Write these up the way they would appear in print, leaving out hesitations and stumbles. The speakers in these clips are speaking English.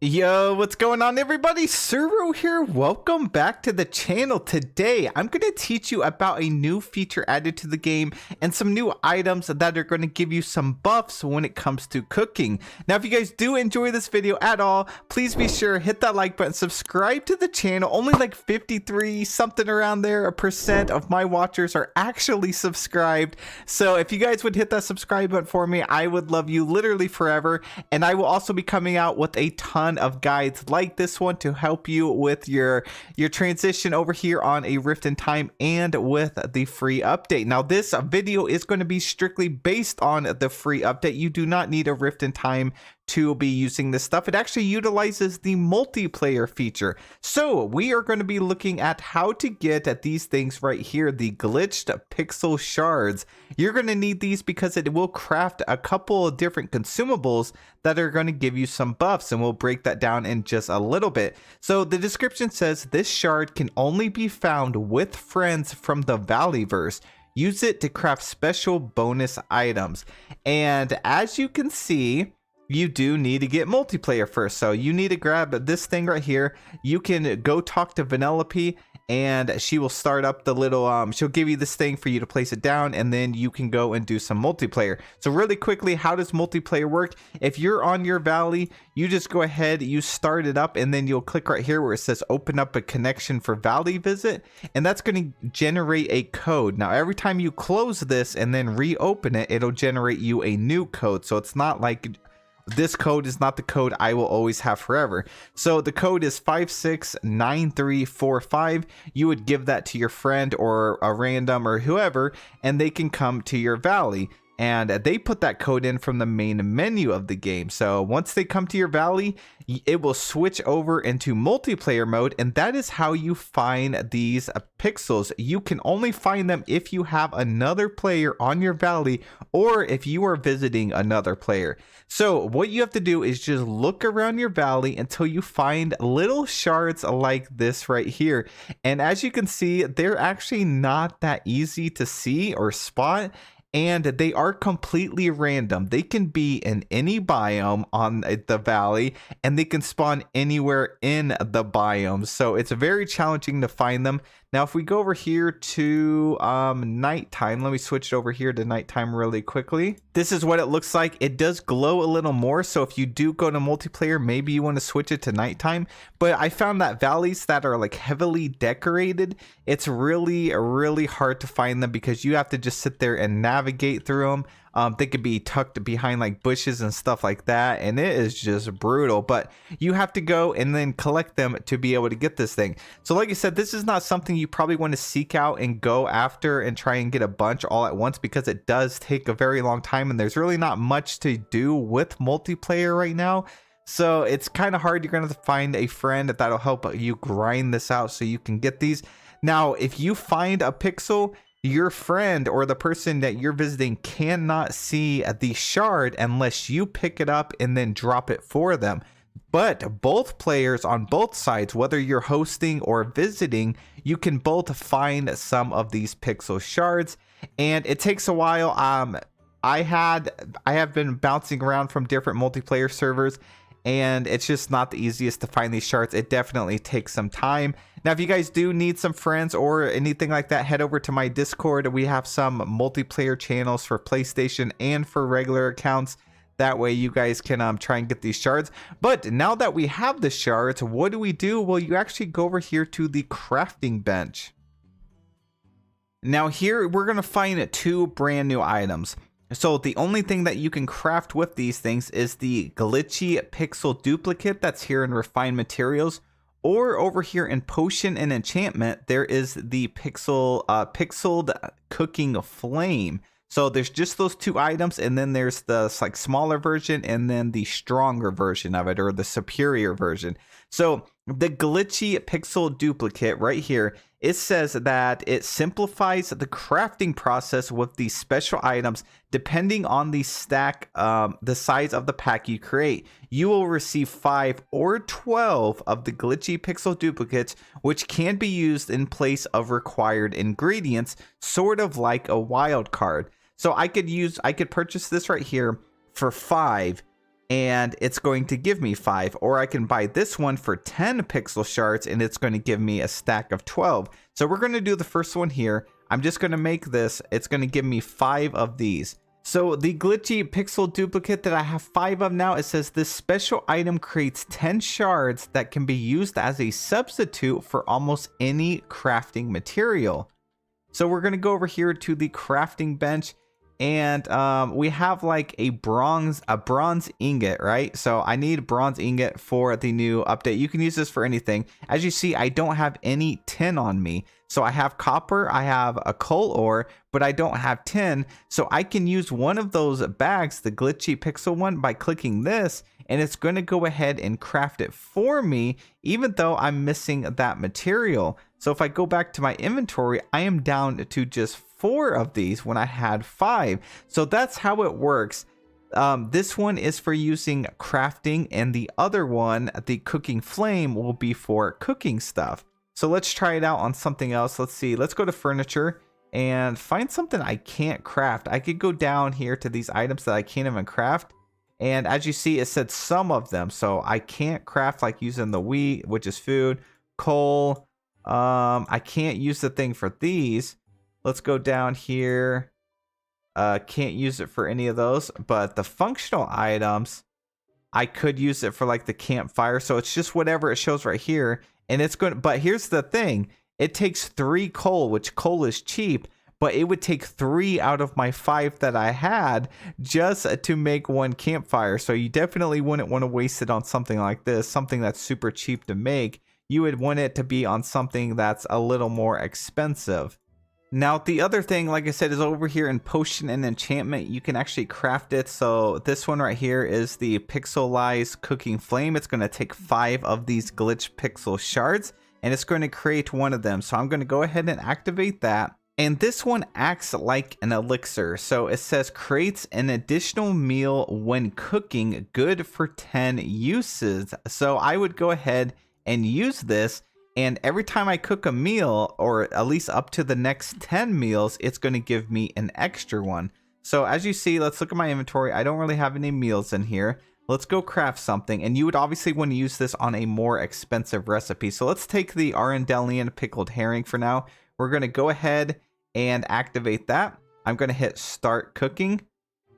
Yo, what's going on everybody? Suro here. Welcome back to the channel. Today, I'm going to teach you about a new feature added to the game and some new items that are going to give you some buffs when it comes to cooking. Now, if you guys do enjoy this video at all, please be sure hit that like button, subscribe to the channel. Only like 53 something around there % of my watchers are actually subscribed. So if you guys would hit that subscribe button for me, I would love you literally forever. And I will also be coming out with a ton of guides like this one to help you with your transition over here on a Rift in Time and with the free update. Now this video is going to be strictly based on the free update. You do not need a Rift in Time to be using this stuff. It actually utilizes the multiplayer feature. So we are going to be looking at how to get at these things right here, the glitched pixel shards. You're going to need these because it will craft a couple of different consumables that are going to give you some buffs, and we'll break that down in just a little bit. So the description says this shard can only be found with friends from the Valleyverse. Use it to craft special bonus items. And as you can see, you do need to get multiplayer first. So you need to grab this thing right here. You can go talk to Vanellope and she will start up the little she'll give you this thing for you to place it down, and then you can go and do some multiplayer. So really quickly, how does multiplayer work? If you're on your valley, you just go ahead, you start it up, and then you'll click right here where it says open up a connection for valley visit, and that's going to generate a code. Now every time you close this and then reopen it, it'll generate you a new code. So it's not like this code is not the code I will always have forever. So the code is 569345. You would give that to your friend or a random or whoever, and they can come to your valley. And they put that code in from the main menu of the game. So once they come to your valley, it will switch over into multiplayer mode, and that is how you find these pixels. You can only find them if you have another player on your valley or if you are visiting another player. So what you have to do is just look around your valley until you find little shards like this right here. And as you can see, they're actually not that easy to see or spot, and they are completely random. They can be in any biome on the valley, and they can spawn anywhere in the biome. So it's very challenging to find them. Now, if we go over here to nighttime, let me switch it over here to nighttime really quickly. This is what it looks like. It does glow a little more. So if you do go to multiplayer, maybe you want to switch it to nighttime. But I found that valleys that are like heavily decorated, it's really hard to find them because you have to just sit there and navigate through them. They could be tucked behind like bushes and stuff like that, and it is just brutal. But you have to go and then collect them to be able to get this thing. So like I said, this is not something you probably want to seek out and go after and try and get a bunch all at once, because it does take a very long time, and there's really not much to do with multiplayer right now. So it's kind of hard. You're going to find a friend that'll help you grind this out so you can get these. Now, if you find a pixel, your friend or the person that you're visiting cannot see the shard unless you pick it up and then drop it for them. But both players on both sides, whether you're hosting or visiting, you can both find some of these pixel shards, and it takes a while. I have been bouncing around from different multiplayer servers, and it's just not the easiest to find these shards. It definitely takes some time. Now, if you guys do need some friends or anything like that, head over to my Discord. We have some multiplayer channels for PlayStation and for regular accounts. That way you guys can try and get these shards. But now that we have the shards, what do we do? Well, you actually go over here to the crafting bench. Now here we're going to find two brand new items. So the only thing that you can craft with these things is the Glitchy Pixel Duplicate that's here in Refined Materials, or over here in Potion and Enchantment, there is the Pixeled Cooking Flame. So there's just those two items, and then there's the like smaller version and then the stronger version of it, or the superior version. So the Glitchy Pixel Duplicate right here, it says that it simplifies the crafting process with these special items depending on the stack, the size of the pack you create. You will receive 5 or 12 of the Glitchy Pixel Duplicates, which can be used in place of required ingredients, sort of like a wild card. So I could purchase this right here for 5, and it's going to give me 5. Or I can buy this one for 10 pixel shards and it's going to give me a stack of 12. So we're going to do the first one here. I'm just going to make this. It's going to give me 5 of these. So the Glitchy Pixel Duplicate that I have 5 of now, it says this special item creates 10 shards that can be used as a substitute for almost any crafting material. So we're going to go over here to the crafting bench, and we have like a bronze ingot, right? So I need bronze ingot for the new update. You can use this for anything. As you see, I don't have any tin on me. So I have copper, I have a coal ore, but I don't have tin. So I can use one of those bags, the Glitchy Pixel one, by clicking this, and it's going to go ahead and craft it for me, even though I'm missing that material. So if I go back to my inventory, I am down to just 4 of these when I had 5. So that's how it works. This one is for using crafting, and the other one, the cooking flame, will be for cooking stuff. So let's try it out on something else. Let's see. Let's go to furniture and find something I can't craft. I could go down here to these items that I can't even craft. And as you see, it said some of them. So I can't craft like using the wheat, which is food, coal. I can't use the thing for these. Let's go down here. Can't use it for any of those, but the functional items, I could use it for like the campfire. So it's just whatever it shows right here. And it's going to, but here's the thing. It takes 3 coal, which coal is cheap, but it would take 3 out of my 5 that I had just to make one campfire. So you definitely wouldn't want to waste it on something like this, something that's super cheap to make. You would want it to be on something that's a little more expensive. Now, the other thing, like I said, is over here in potion and enchantment, you can actually craft it. So this one right here is the Pixelized Cooking Flame. It's going to take 5 of these Glitch Pixel Shards, and it's going to create one of them. So I'm going to go ahead and activate that. And this one acts like an elixir. So it says creates an additional meal when cooking, good for 10 uses. So I would go ahead and use this. And every time I cook a meal, or at least up to the next 10 meals, it's going to give me an extra one. So as you see, let's look at my inventory. I don't really have any meals in here. Let's go craft something. And you would obviously want to use this on a more expensive recipe. So let's take the Arendelian pickled herring for now. We're going to go ahead and activate that. I'm going to hit start cooking.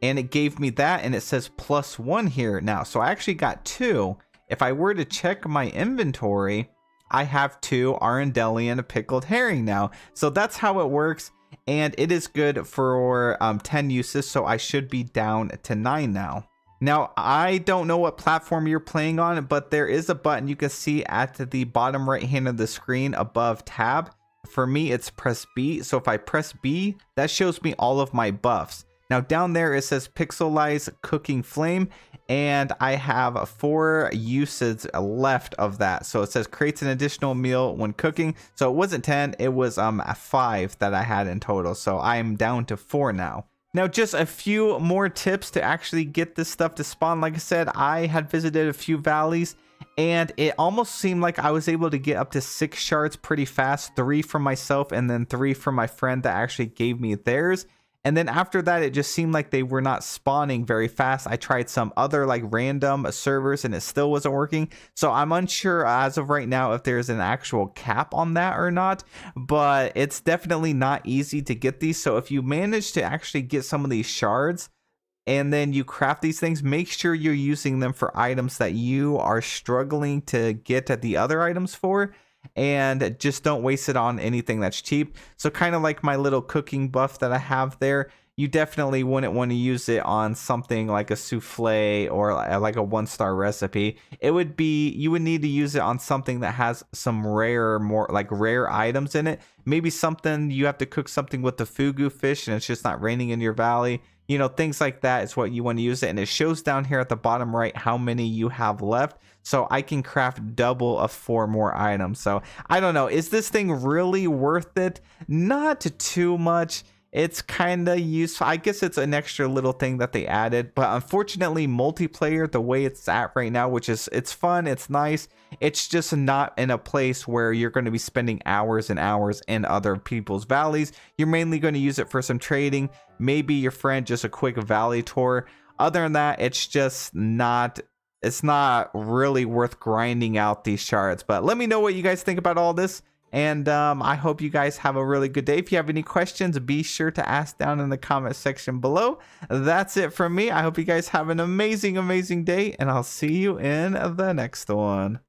And it gave me that. And it says +1 here now. So I actually got 2. If I were to check my inventory, I have 2 Arendelian pickled herring now. So that's how it works. And it is good for 10 uses. So I should be down to 9 now. Now, I don't know what platform you're playing on, but there is a button you can see at the bottom right hand of the screen above tab. For me, it's press B. So if I press B, that shows me all of my buffs. Now down there, it says Pixelized Cooking Flame, and I have 4 uses left of that. So it says creates an additional meal when cooking. So it wasn't 10, it was 5 that I had in total. So I'm down to 4 now. Now, just a few more tips to actually get this stuff to spawn. Like I said, I had visited a few valleys, and it almost seemed like I was able to get up to 6 shards pretty fast. 3 from myself, and then 3 from my friend that actually gave me theirs. And then after that, it just seemed like they were not spawning very fast. I tried some other like random servers and it still wasn't working. So I'm unsure as of right now if there's an actual cap on that or not, but it's definitely not easy to get these. So if you manage to actually get some of these shards and then you craft these things, make sure you're using them for items that you are struggling to get at the other items for. And just don't waste it on anything that's cheap. So kind of like my little cooking buff that I have there, you definitely wouldn't want to use it on something like a souffle or like a 1-star recipe. It would be, you would need to use it on something that has some more rare items in it. Maybe something you have to cook something with the fugu fish and it's just not raining in your valley. You know, things like that is what you want to use it. And it shows down here at the bottom right how many you have left. So I can craft double of 4 more items. So I don't know. Is this thing really worth it? Not too much. It's kind of useful. I guess it's an extra little thing that they added. But unfortunately, multiplayer, the way it's at right now, which is, it's fun, it's nice. It's just not in a place where you're going to be spending hours and hours in other people's valleys. You're mainly going to use it for some trading. Maybe your friend, just a quick valley tour. Other than that, it's not really worth grinding out these shards. But let me know what you guys think about all this. And I hope you guys have a really good day. If you have any questions, be sure to ask down in the comment section below. That's it from me. I hope you guys have an amazing, amazing day, and I'll see you in the next one.